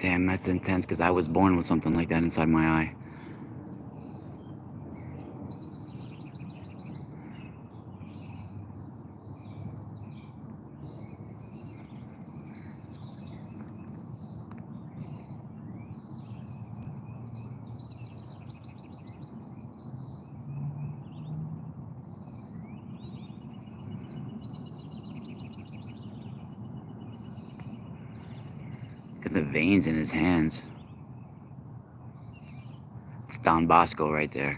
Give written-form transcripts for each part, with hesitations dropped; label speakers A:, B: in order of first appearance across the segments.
A: Damn, that's intense, because I was born with something like that inside my eye. Look at the veins in his hands. It's Don Bosco right there.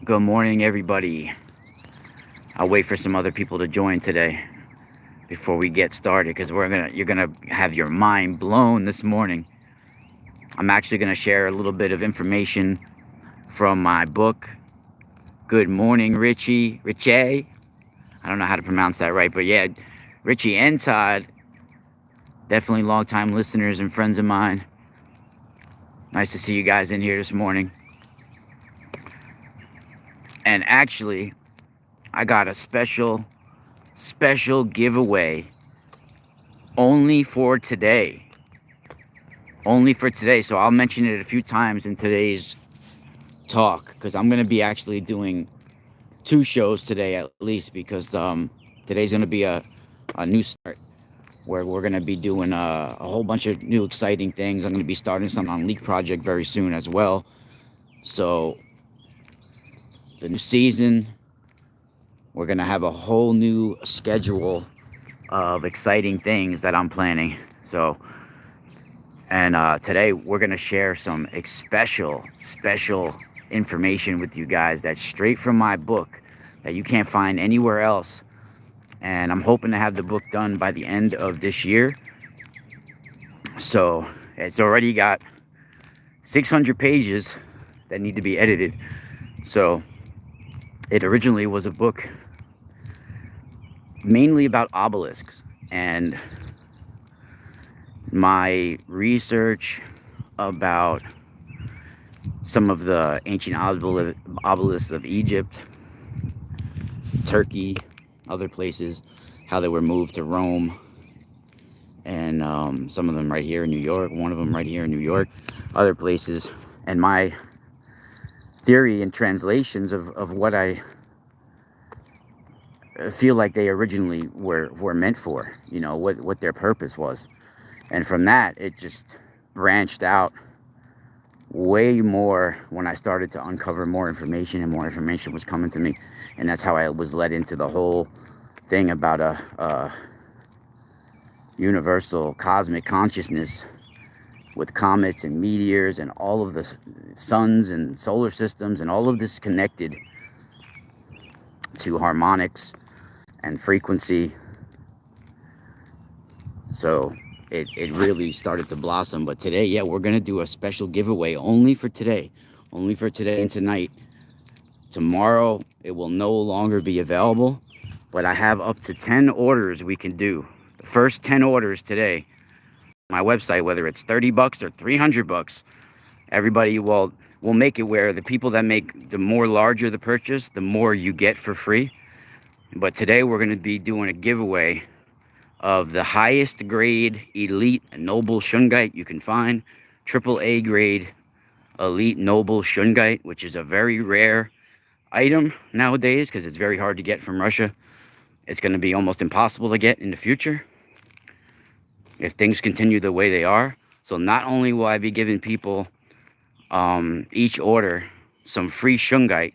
A: Good morning, everybody. I'll wait for some other people to join today before we get started, because you're gonna have your mind blown this morning. I'm actually gonna share a little bit of information from my book. Good morning, Richie. I don't know how to pronounce that right, but yeah, Richie and Todd, definitely longtime listeners and friends of mine. Nice to see you guys in here this morning. And actually, I got a special giveaway only for today. So I'll mention it a few times in today's talk, because I'm going to be actually doing 2 shows today at least, because today's going to be a new start where we're going to be doing a whole bunch of new exciting things. I'm going to be starting something on Leak Project very soon as well. So the new season, we're going to have a whole new schedule of exciting things that I'm planning. So, and today we're going to share some special information with you guys that's straight from my book that you can't find anywhere else. And I'm hoping to have the book done by the end of this year. So it's already got 600 pages that need to be edited. So it originally was a book mainly about obelisks, and my research about some of the ancient obelisks of Egypt, Turkey, other places, how they were moved to Rome, and some of them right here in New York, one of them right here in New York, other places, and my theory and translations of what I feel like they originally were meant for, what their purpose was. And from that, it just branched out way more when I started to uncover more information, and more information was coming to me. And that's how I was led into the whole thing about a universal cosmic consciousness with comets and meteors and all of the suns and solar systems, and all of this connected to harmonics and frequency. So it really started to blossom. But today, yeah, we're going to do a special giveaway only for today and tonight. Tomorrow, it will no longer be available, but I have up to 10 orders we can do. The first 10 orders today, my website, whether it's $30 or $300, everybody will make it where the people that make the more larger the purchase, the more you get for free. But today we're going to be doing a giveaway of the highest grade elite noble shungite you can find, AAA grade elite noble shungite, which is a very rare item nowadays because it's very hard to get from Russia. It's going to be almost impossible to get in the future if things continue the way they are. So not only will I be giving people each order some free shungite,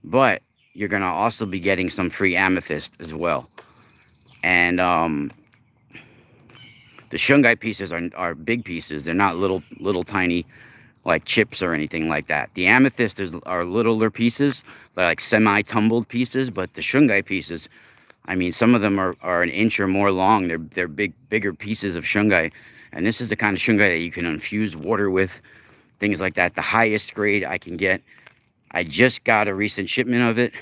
A: but you're going to also be getting some free amethyst as well. And the shungite pieces are big pieces. They're not little tiny like chips or anything like that. The amethyst are littler pieces. They're like semi-tumbled pieces, but the shungite pieces, I mean, some of them are an inch or more long. They're bigger pieces of shungite. And this is the kind of shungite that you can infuse water with, things like that. The highest grade I can get. I just got a recent shipment of it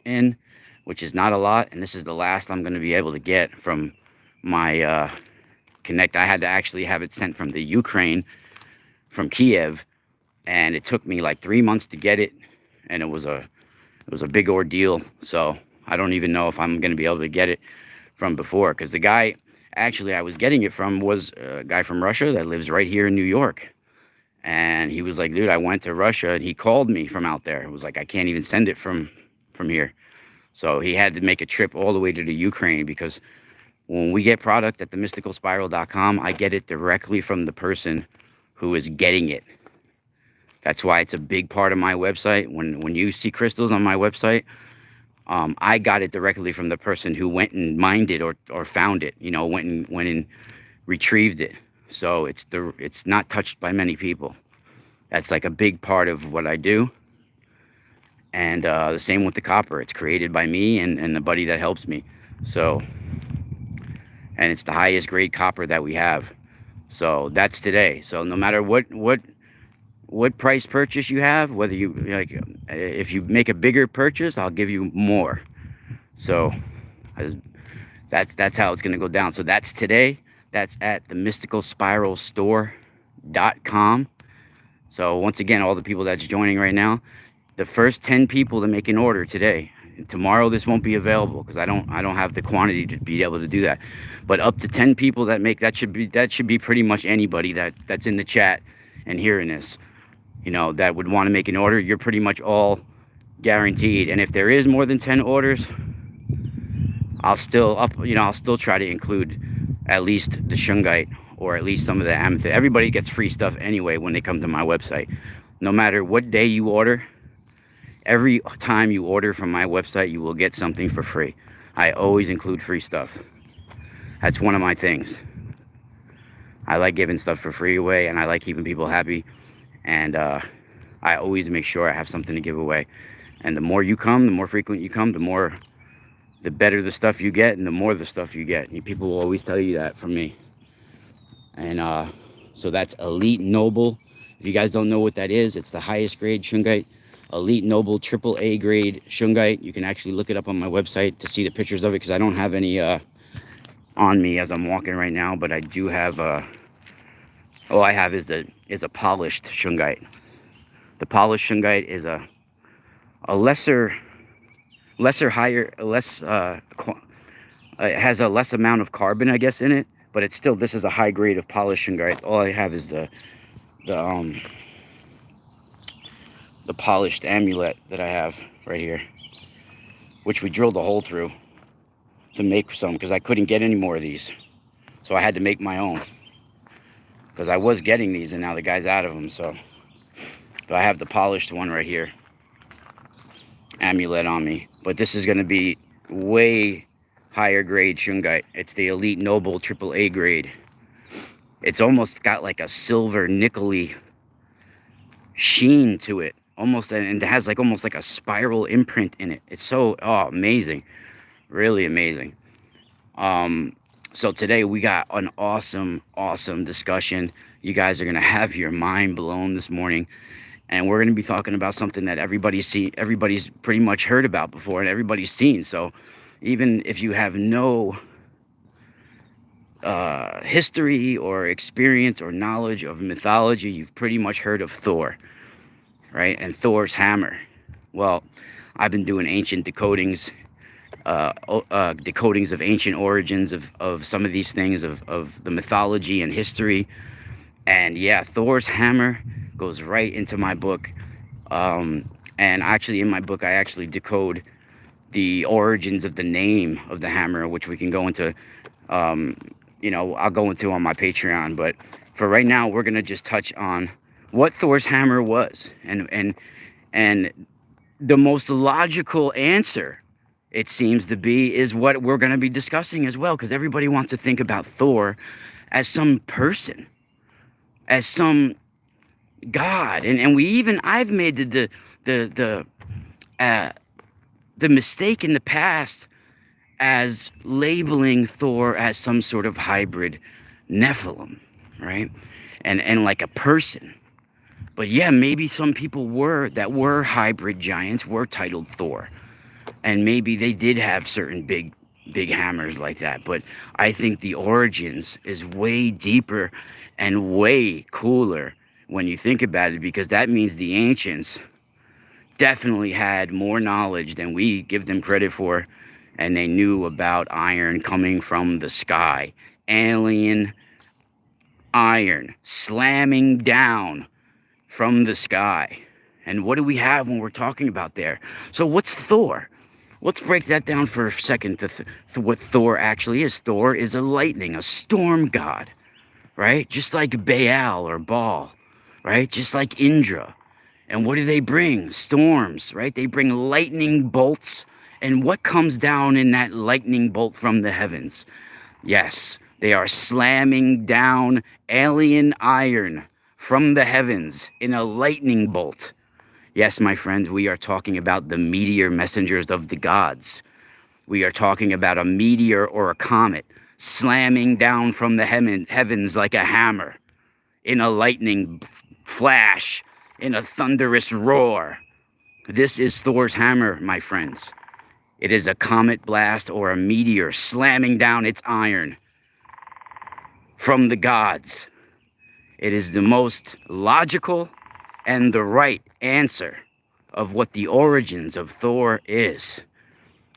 A: in, which is not a lot, and this is the last I'm going to be able to get from my Connect. I had to actually have it sent from the Ukraine, from Kiev, and it took me like 3 months to get it, and it was a big ordeal. So I don't even know if I'm going to be able to get it from before, because the guy actually I was getting it from was a guy from Russia that lives right here in New York. And he was like, dude, I went to Russia, and he called me from out there. It was like, I can't even send it from here. So he had to make a trip all the way to the Ukraine, because when we get product at themysticalspiral.com, I get it directly from the person who is getting it. That's why it's a big part of my website. When you see crystals on my website, I got it directly from the person who went and mined it, or found it. You know, went and retrieved it. So it's not touched by many people. That's like a big part of what I do. And the same with the copper. It's created by me and the buddy that helps me. So, and it's the highest grade copper that we have. So that's today. So no matter what price purchase you have, whether you like, if you make a bigger purchase, I'll give you more. So that's how it's going to go down. So that's today. That's at themysticalspiralstore.com. So once again, all the people that's joining right now, the first 10 people to make an order today. Tomorrow this won't be available because I don't have the quantity to be able to do that. But up to 10 people that make that should be pretty much anybody that's in the chat and hearing this, you know, that would want to make an order. You're pretty much all guaranteed. And if there is more than 10 orders, I'll still try to include at least the shungite, or at least some of the amethyst. Everybody gets free stuff anyway when they come to my website. No matter what day you order, every time you order from my website, you will get something for free. I always include free stuff. That's one of my things. I like giving stuff for free away, and I like keeping people happy. And I always make sure I have something to give away. And the more you come, the more frequent you come, the better the stuff you get, and the more the stuff you get. People will always tell you that from me. And so that's Elite Noble. If you guys don't know what that is, it's the highest grade shungite. Elite Noble AAA grade shungite. You can actually look it up on my website to see the pictures of it, because I don't have any on me as I'm walking right now, but I do have all I have is a polished shungite. The polished shungite is a it has a less amount of carbon, I guess, in it, but it's still, this is a high grade of polished shungite. All I have is the polished amulet that I have right here, which we drilled a hole through to make some, because I couldn't get any more of these, so I had to make my own, because I was getting these and now the guy's out of them. So but I have the polished one right here, amulet on me. But this is going to be way higher grade shungite. It's the Elite Noble AAA grade. It's almost got like a silver nickel-y sheen to it, almost, and it has like almost like a spiral imprint in it. It's so amazing, really amazing. So today we got an awesome discussion. You guys are gonna have your mind blown this morning, and we're gonna be talking about something that everybody's pretty much heard about before, and everybody's seen. So even if you have no history or experience or knowledge of mythology, you've pretty much heard of Thor, right? And Thor's hammer. Well, I've been doing ancient decodings, decodings of ancient origins of some of these things, of the mythology and history. And yeah, Thor's hammer goes right into my book. And actually in my book, I actually decode the origins of the name of the hammer, which we can go into, you know, I'll go into on my Patreon. But for right now, we're going to just touch on what Thor's hammer was. And the most logical answer, it seems to be, is what we're going to be discussing as well. Because everybody wants to think about Thor as some person, as some god. And I've made the mistake in the past as labeling Thor as some sort of hybrid Nephilim, right? And like a person. But yeah, maybe some people that were hybrid giants were titled Thor. And maybe they did have certain big big hammers like that. But I think the origins is way deeper and way cooler when you think about it, because that means the ancients definitely had more knowledge than we give them credit for, and they knew about iron coming from the sky. Alien iron slamming down from the sky. And what do we have when we're talking about there? So what's Thor? Let's break that down for a second to what Thor actually is. Thor is a lightning, a storm god, right? Just like Baal or Baal, right? Just like Indra. And what do they bring? Storms, right? They bring lightning bolts. And what comes down in that lightning bolt from the heavens? Yes, they are slamming down alien iron from the heavens in a lightning bolt. Yes, my friends, we are talking about the meteor messengers of the gods. We are talking about a meteor or a comet slamming down from the heavens like a hammer, in a lightning flash, in a thunderous roar. This is Thor's hammer, my friends. It is a comet blast or a meteor slamming down its iron from the gods. It is the most logical and the right answer of what the origins of Thor is.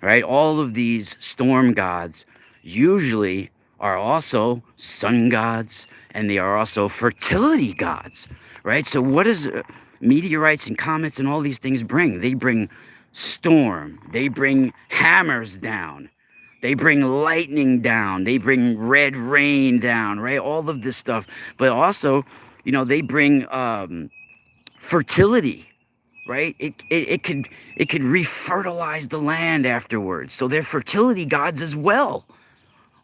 A: Right? All of these storm gods usually are also sun gods, and they are also fertility gods. Right? So what does meteorites and comets and all these things bring? They bring storm. They bring hammers down. They bring lightning down. They bring red rain down, right? All of this stuff. But also, they bring fertility, right? It could refertilize the land afterwards. So they're fertility gods as well.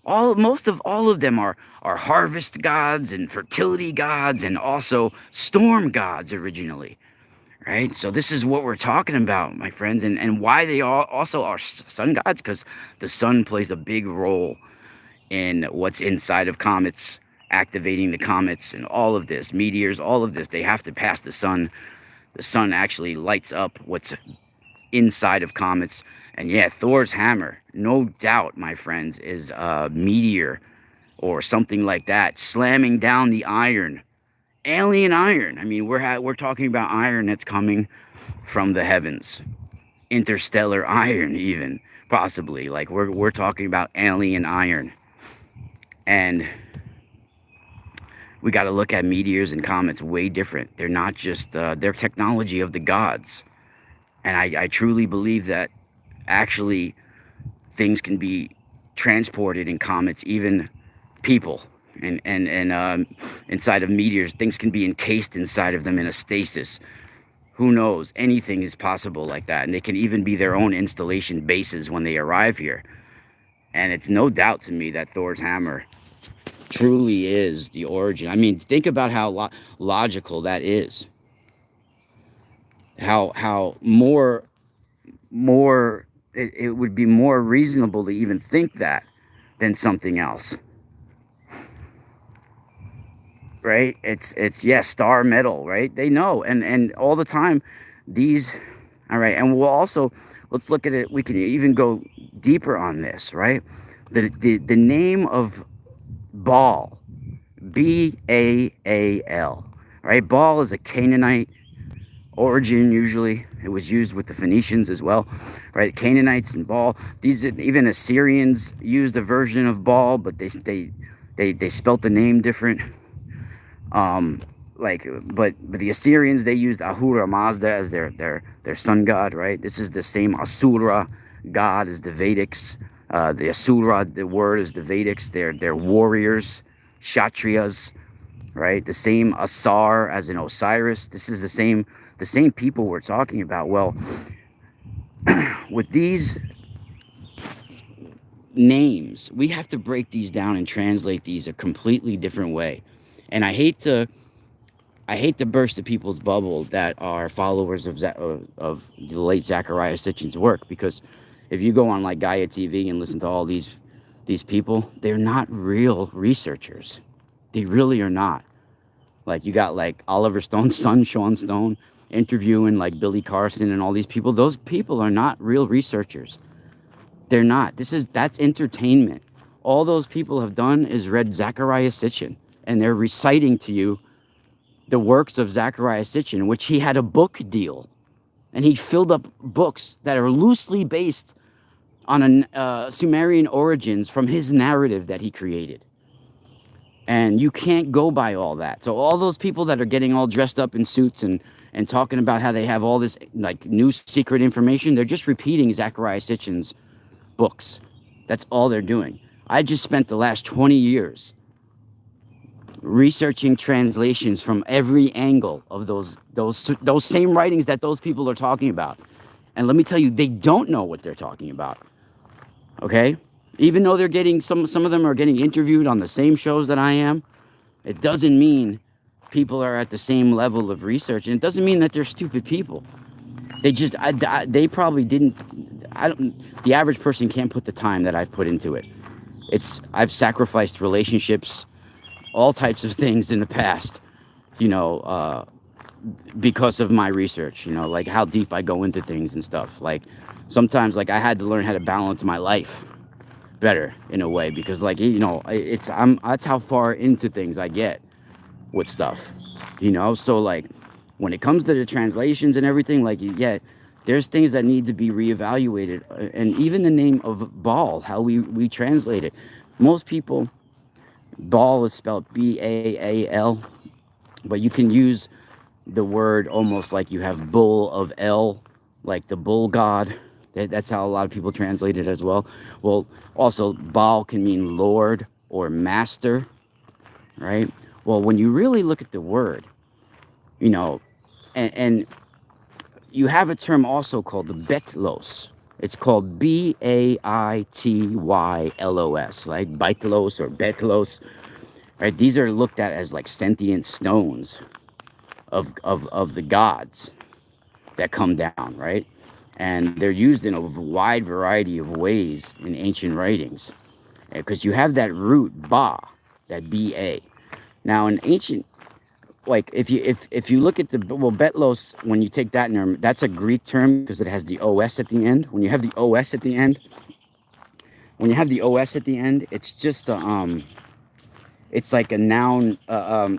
A: Most of all of them are harvest gods and fertility gods and also storm gods originally. Right? So this is what we're talking about, my friends, and why they also are sun gods, because the sun plays a big role in what's inside of comets, activating the comets and all of this, meteors, all of this. They have to pass the sun. The sun actually lights up what's inside of comets. And yeah, Thor's hammer, no doubt, my friends, is a meteor or something like that, slamming down the iron. Alien iron. I mean, we're talking about iron that's coming from the heavens, interstellar iron, even possibly. Like we're talking about alien iron, and we got to look at meteors and comets way different. They're not just they're technology of the gods, and I truly believe that actually things can be transported in comets, even people. And inside of meteors, things can be encased inside of them in a stasis. Who knows? Anything is possible like that. And they can even be their own installation bases when they arrive here. And it's no doubt to me that Thor's hammer truly is the origin. I mean, think about how logical that is. How more it would be more reasonable to even think that than something else. Right? It's star metal, right? They know, and all the time these. All right, and we'll also, let's look at it. We can even go deeper on this, right? The name of Baal, Baal, right? Baal is a Canaanite origin. Usually it was used with the Phoenicians as well, right? Canaanites and Baal. These, even Assyrians used a version of Baal, but they spelt the name different. But the Assyrians, they used Ahura Mazda as their sun god, right? This is the same Asura god as the Vedics. The Asura, the word is the Vedics. They're warriors, Kshatriyas, right? The same Asar as in Osiris. This is the same people we're talking about. Well, with these names, we have to break these down and translate these a completely different way. And I hate to burst the people's bubble that are followers of the late Zachariah Sitchin's work, because if you go on like Gaia TV and listen to all these people, they're not real researchers. They really are not. Like, you got like Oliver Stone's son, Sean Stone, interviewing like Billy Carson and all these people. Those people are not real researchers. They're not. That's entertainment. All those people have done is read Zechariah Sitchin, and they're reciting to you the works of Zechariah Sitchin, which he had a book deal, and he filled up books that are loosely based on Sumerian origins from his narrative that he created. And you can't go by all that. So all those people that are getting all dressed up in suits and talking about how they have all this like new secret information, they're just repeating Zechariah Sitchin's books. That's all they're doing. I just spent the last 20 years researching translations from every angle of those same writings that those people are talking about. And let me tell you, they don't know what they're talking about. Okay? Even though they're getting some of them are getting interviewed on the same shows that I am, it doesn't mean people are at the same level of research, and it doesn't mean that they're stupid people. They just they probably didn't. I don't. The average person can't put the time that I've put into it. I've sacrificed relationships, all types of things in the past, you know, because of my research, you know, like how deep I go into things and stuff. Like sometimes, like I had to learn how to balance my life better in a way, because like, you know, that's how far into things I get with stuff, you know. So like when it comes to the translations and everything, like, yeah, there's things that need to be reevaluated. And even the name of Baal, how we translate it, most people, Baal is spelled Baal, but you can use the word almost like you have bull of El, like the bull god. That's how a lot of people translate it as well. Well, also Baal can mean Lord or Master, right? Well, when you really look at the word, you know, and you have a term also called the Betlos. It's called Baitlylos, like Baitlos or Betlos, right? These are looked at as like sentient stones of the gods that come down, right? And they're used in a wide variety of ways in ancient writings, because you have that root ba, that ba. Now in ancient, like if you look at the, well, betlos, when you take that term, that's a Greek term because it has the os at the end. When you have the os at the end, it's just it's like a noun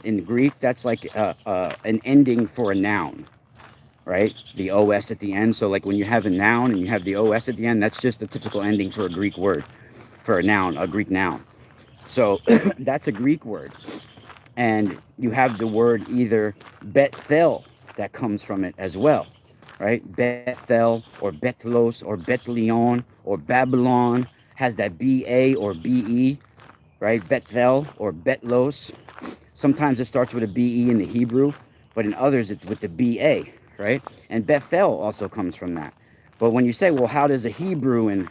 A: in Greek. That's like an ending for a noun, right? The os at the end. So like when you have a noun and you have the os at the end, that's just a typical ending for a Greek word, for a noun, a Greek noun. So that's a Greek word. And you have the word either Bethel that comes from it as well, right? Bethel or Betlos or Bethleon or Babylon has that B-A or B-E, right? Bethel or Betlos. Sometimes it starts with a B-E in the Hebrew, but in others it's with the B-A, right? And Bethel also comes from that. But when you say, well, how does a Hebrew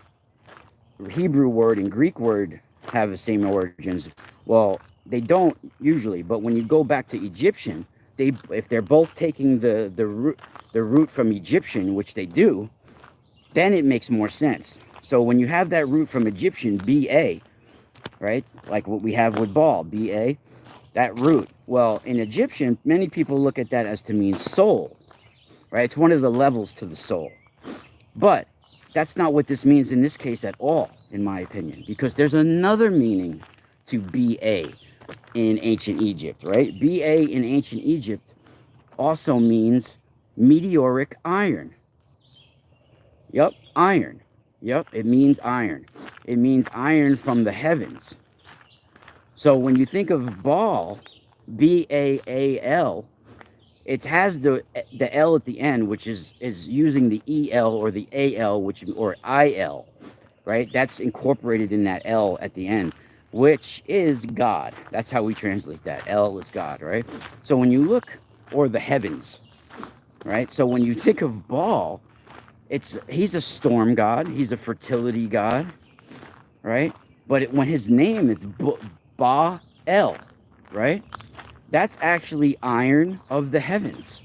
A: word and Greek word have the same origins? Well, they don't usually, but when you go back to Egyptian, if they're both taking the root from Egyptian, which they do, then it makes more sense. So when you have that root from Egyptian, B-A, right? Like what we have with Baal, B-A, that root. Well, in Egyptian, many people look at that as to mean soul, right? It's one of the levels to the soul. But that's not what this means in this case at all, in my opinion, because there's another meaning to B-A in ancient Egypt, right? B-A in ancient Egypt also means meteoric iron. Yep, iron. Yep, it means iron. It means iron from the heavens. So when you think of Baal, B-A-A-L, it has the L at the end, which is using the E-L or the A-L, or I-L, right? That's incorporated in that L at the end, which is God. That's how we translate that. L is God, right? So when you look, or the heavens, right? So when you think of Baal, he's a storm god. He's a fertility god, right? But when his name is Ba-El, right? That's actually iron of the heavens.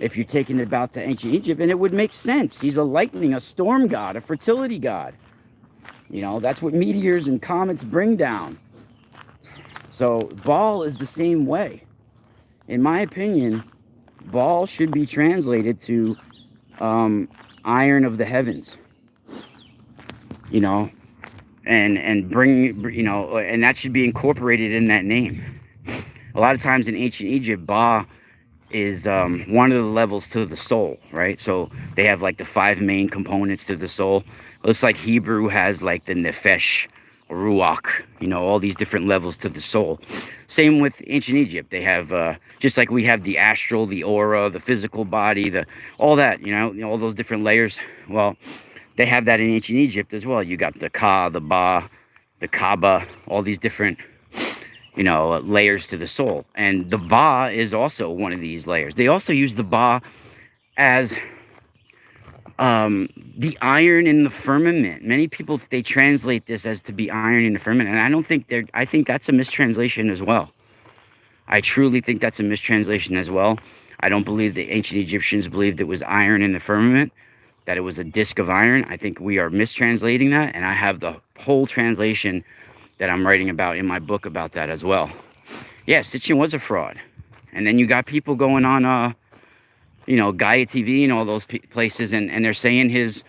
A: If you're taking it about to ancient Egypt, and it would make sense. He's a lightning, a storm god, a fertility god. You know, that's what meteors and comets bring down. So Baal is the same way. In my opinion, Baal should be translated to iron of the heavens. you know, and bring, you know, and that should be incorporated in that name. A lot of times in ancient Egypt, Ba is one of the levels to the soul, right? So they have like the five main components to the soul. It's like Hebrew has like the nefesh, ruach, you know, all these different levels to the soul. Same with ancient Egypt. They have just like we have the astral, the aura, the physical body, the all that, all those different layers. Well, they have that in ancient Egypt as well. You got the Ka, the Ba, the Kaaba, all these different layers to the soul. And the Ba is also one of these layers. They also use the Ba as the iron in the firmament. Many people, they translate this as to be iron in the firmament, and I don't think I think that's a mistranslation as well. I truly think that's a mistranslation as well. I don't believe the ancient Egyptians believed it was iron in the firmament, that it was a disc of iron. I think we are mistranslating that, and I have the whole translation that I'm writing about in my book about that as well. Yeah, Sitchin was a fraud. And then you got people going on, Gaia TV and all those places, and they're saying his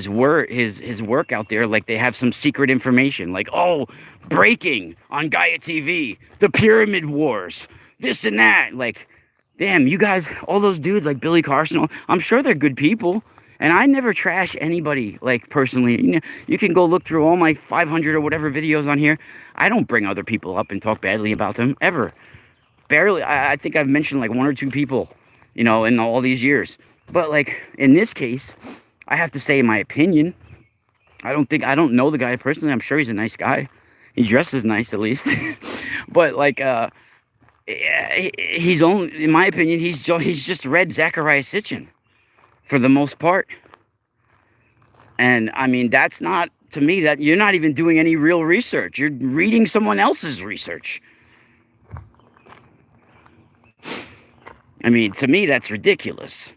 A: work out there like they have some secret information, like, oh, breaking on Gaia TV, the Pyramid Wars, this and that. Like, damn, you guys, all those dudes like Billy Carson, I'm sure they're good people. And I never trash anybody, like, personally. You can go look through all my 500 or whatever videos on here. I don't bring other people up and talk badly about them, ever. Barely. I think I've mentioned, like, one or two people, in all these years. But, like, in this case, I have to say my opinion. I don't know the guy personally. I'm sure he's a nice guy. He dresses nice, at least. But, like, he's only, in my opinion, he's just read Zachariah Sitchin for the most part. And I mean, that's not, to me, that you're not even doing any real research. You're reading someone else's research. I mean, to me, that's ridiculous.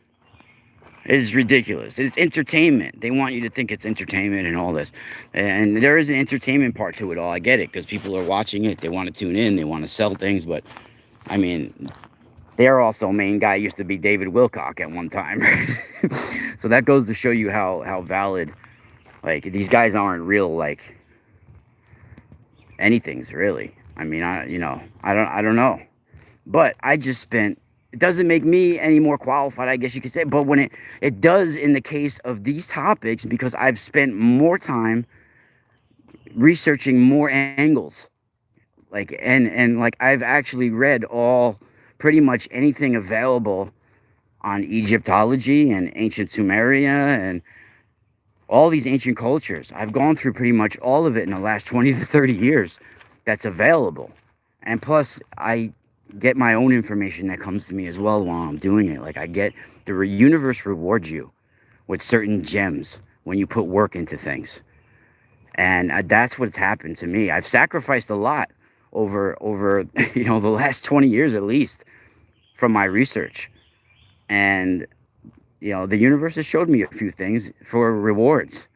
A: It is ridiculous. It's entertainment. They want you to think it's entertainment and all this. And there is an entertainment part to it all. I get it, because people are watching it. They want to tune in. They want to sell things. But, I mean, their also main guy used to be David Wilcock at one time. So that goes to show you how valid, like, these guys aren't real, like, anything's really. I mean, I don't know. But I just spent, it doesn't make me any more qualified, I guess you could say. But when it does in the case of these topics, because I've spent more time researching more angles. Like, and like, I've actually read pretty much anything available on Egyptology and ancient Sumeria and all these ancient cultures. I've gone through pretty much all of it in the last 20 to 30 years that's available. And plus, I get my own information that comes to me as well while I'm doing it. Like, the universe rewards you with certain gems when you put work into things. And that's what's happened to me. I've sacrificed a lot over the last 20 years at least from my research. And, the universe has showed me a few things for rewards.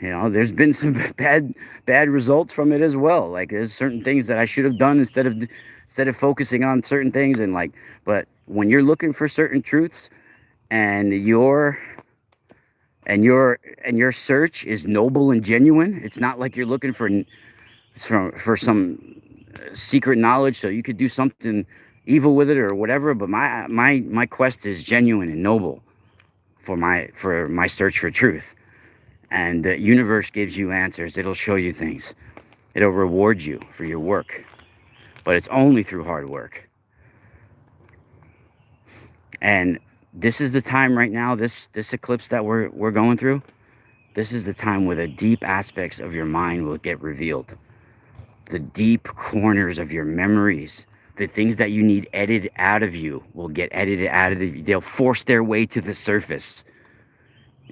A: There's been some bad results from it as well. Like, there's certain things that I should have done instead of focusing on certain things. And like, but when you're looking for certain truths and your search is noble and genuine, it's not like you're looking for some secret knowledge so you could do something evil with it or whatever. But my quest is genuine and noble for my search for truth. And the universe gives you answers. It'll show you things. It'll reward you for your work. But it's only through hard work. And this is the time right now, this eclipse that we're going through, this is the time where the deep aspects of your mind will get revealed. The deep corners of your memories, the things that you need edited out of you will get edited out of you. They'll force their way to the surface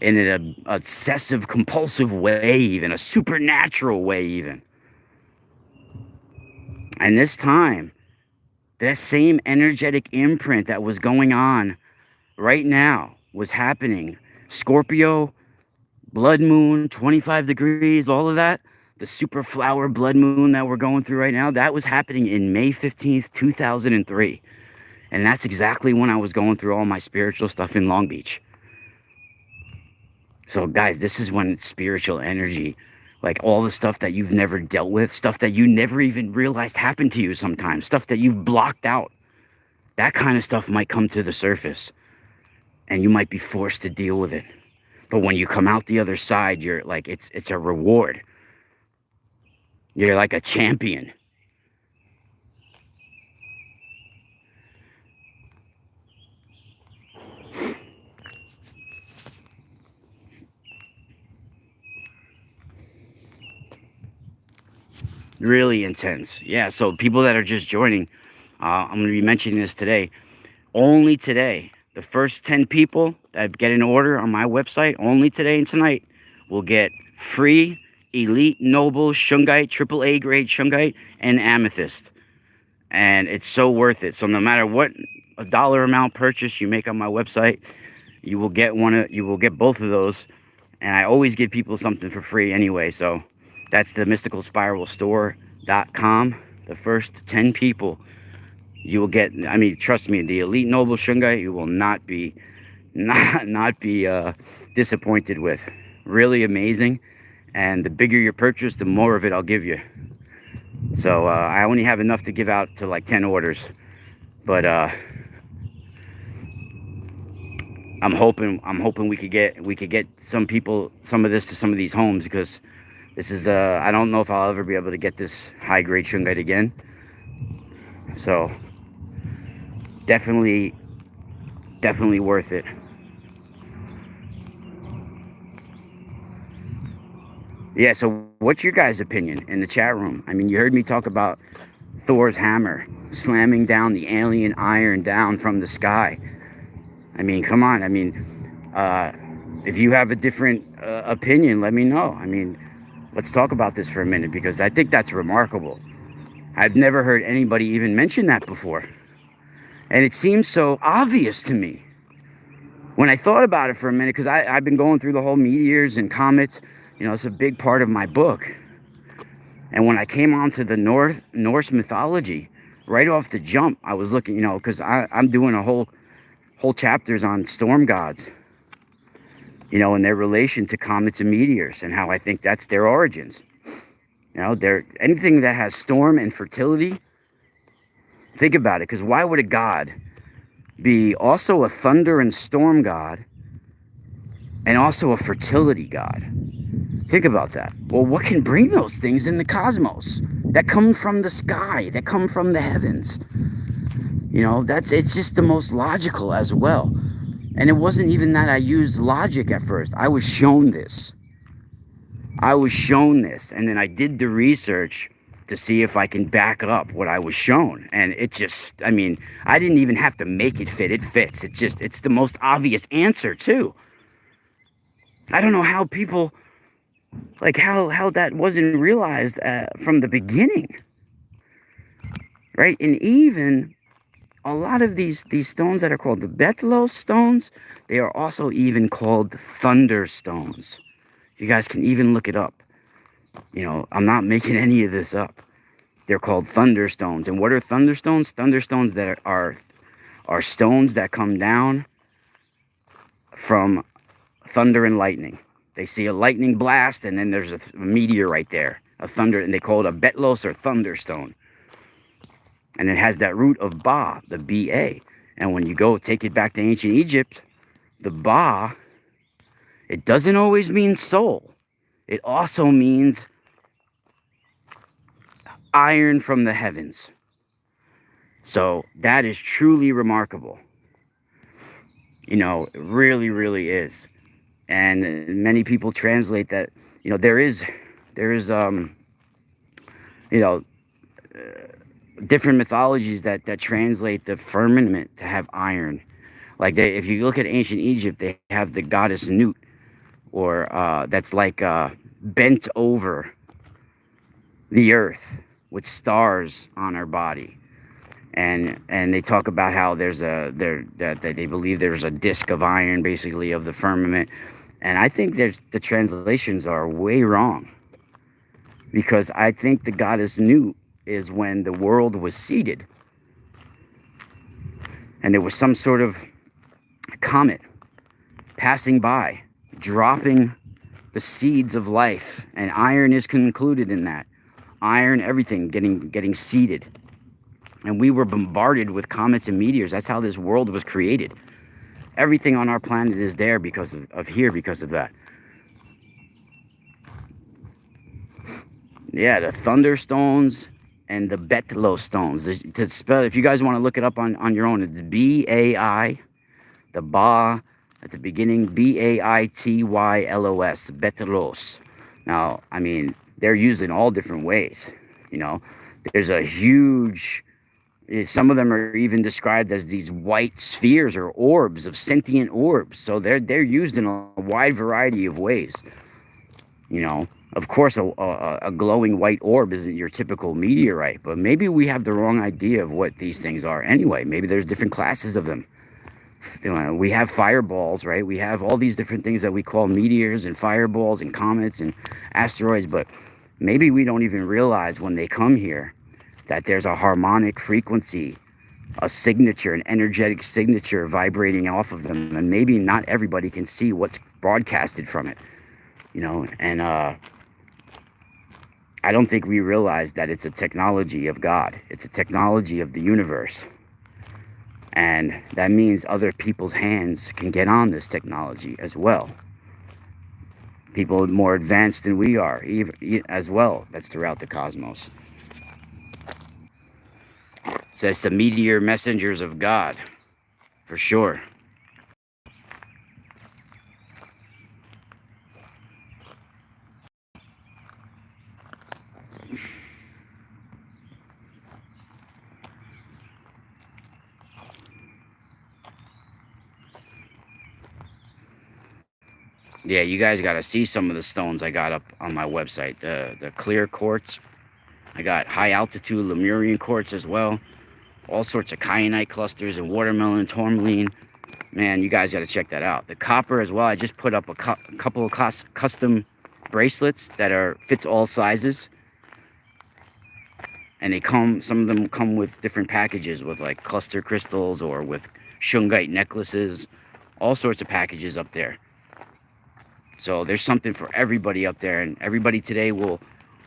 A: in an obsessive, compulsive way, even a supernatural way even. And this time, that same energetic imprint that was going on right now was happening. Scorpio, blood moon, 25 degrees, all of that. The super flower blood moon that we're going through right now, that was happening in May 15th, 2003. And that's exactly when I was going through all my spiritual stuff in Long Beach. So guys, this is when spiritual energy, like all the stuff that you've never dealt with, stuff that you never even realized happened to you sometimes, stuff that you've blocked out, that kind of stuff might come to the surface and you might be forced to deal with it. But when you come out the other side, you're like, it's a reward. You're like a champion. Really intense. Yeah, so people that are just joining, I'm going to be mentioning this today. Only today, the first 10 people that get an order on my website, only today and tonight, will get free Elite Noble Shungite, AAA grade Shungite, and Amethyst. And it's so worth it. So no matter what a dollar amount purchase you make on my website, you will get both of those. And I always give people something for free anyway. So that's the mysticalspiralstore.com. The first 10 people you will get, I mean, trust me, the Elite Noble Shungite you will not be disappointed with. Really amazing. And the bigger your purchase, the more of it I'll give you. So I only have enough to give out to like 10 orders. But I'm hoping we could get some people some of this to some of these homes, because this is I don't know if I'll ever be able to get this high grade shungite again. So definitely worth it. Yeah, so what's your guys' opinion in the chat room? I mean, you heard me talk about Thor's hammer slamming down the alien iron down from the sky. I mean, come on. I mean, if you have a different opinion, let me know. I mean, let's talk about this for a minute, because I think that's remarkable. I've never heard anybody even mention that before. And it seems so obvious to me. When I thought about it for a minute, because I've been going through the whole meteors and comets, you know, it's a big part of my book. And when I came onto the Norse mythology, right off the jump, I was looking, you know, because I'm doing a whole chapters on storm gods, you know, and their relation to comets and meteors, and how I think that's their origins. You know, they're anything that has storm and fertility. Think about it, because why would a god be also a thunder and storm god and also a fertility god? Think about that. Well, what can bring those things in the cosmos that come from the sky, that come from the heavens? You know, it's just the most logical as well. And it wasn't even that I used logic at first. I was shown this. And then I did the research to see if I can back up what I was shown. And it just, I mean, I didn't even have to make it fit. It fits. It's the most obvious answer too. I don't know how people, like how that wasn't realized from the beginning. Right? And even a lot of these stones that are called the Betlos stones, they are also even called thunder stones. You guys can even look it up. You know, I'm not making any of this up. They're called thunderstones. And what are thunderstones? Thunderstones that are stones that come down from thunder and lightning. They see a lightning blast, and then there's a meteor right there, a thunder, and they call it a betlos or thunderstone. And it has that root of Ba, the B-A. And when you go take it back to ancient Egypt, the Ba, it doesn't always mean soul. It also means iron from the heavens. So that is truly remarkable. You know, it really, really is. And many people translate that, you know, there is you know, different mythologies that translate the firmament to have iron. Like if you look at ancient Egypt, they have the goddess Nut, or that's like bent over the earth with stars on her body, and they talk about how that they believe there's a disc of iron, basically, of the firmament. And I think the translations are way wrong, because I think the goddess Nut is when the world was seeded, and there was some sort of comet passing by dropping the seeds of life, and iron is included in that. Iron, everything getting seeded. And we were bombarded with comets and meteors. That's how this world was created. Everything on our planet is there because of here, because of that. Yeah, the thunderstones and the Betlo stones. To spell, if you guys want to look it up on your own, it's B-A-I, the Ba at the beginning, B-A-I-T-Y-L-O-S, Betlos. Now, I mean, they're used in all different ways. You know, there's a huge, some of them are even described as these white spheres or orbs of sentient orbs. So they're used in a wide variety of ways. You know, of course, a glowing white orb isn't your typical meteorite, but maybe we have the wrong idea of what these things are anyway. Maybe there's different classes of them. You know, we have fireballs, right? We have all these different things that we call meteors and fireballs and comets and asteroids, but maybe we don't even realize when they come here that there's a harmonic frequency, a signature, an energetic signature vibrating off of them, and maybe not everybody can see what's broadcasted from it. You know, and I don't think we realize that it's a technology of God. It's a technology of the universe. And that means other people's hands can get on this technology as well. People more advanced than we are, as well. That's throughout the cosmos. It says the Meteor Messengers of God, for sure. Yeah, you guys got to see some of the stones I got up on my website. The clear quartz. I got high altitude Lemurian quartz as well. All sorts of kyanite clusters and watermelon, tourmaline. Man, you guys got to check that out. The copper as well. I just put up a couple of custom bracelets that fits all sizes. And some of them come with different packages with like cluster crystals or with shungite necklaces. All sorts of packages up there. So there's something for everybody up there, and everybody today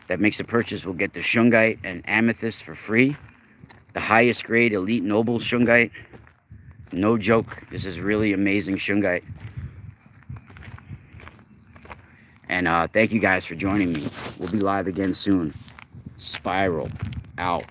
A: that makes a purchase will get the shungite and amethyst for free. The highest grade elite noble shungite. No joke, this is really amazing shungite. And thank you guys for joining me. We'll be live again soon. Spiral out.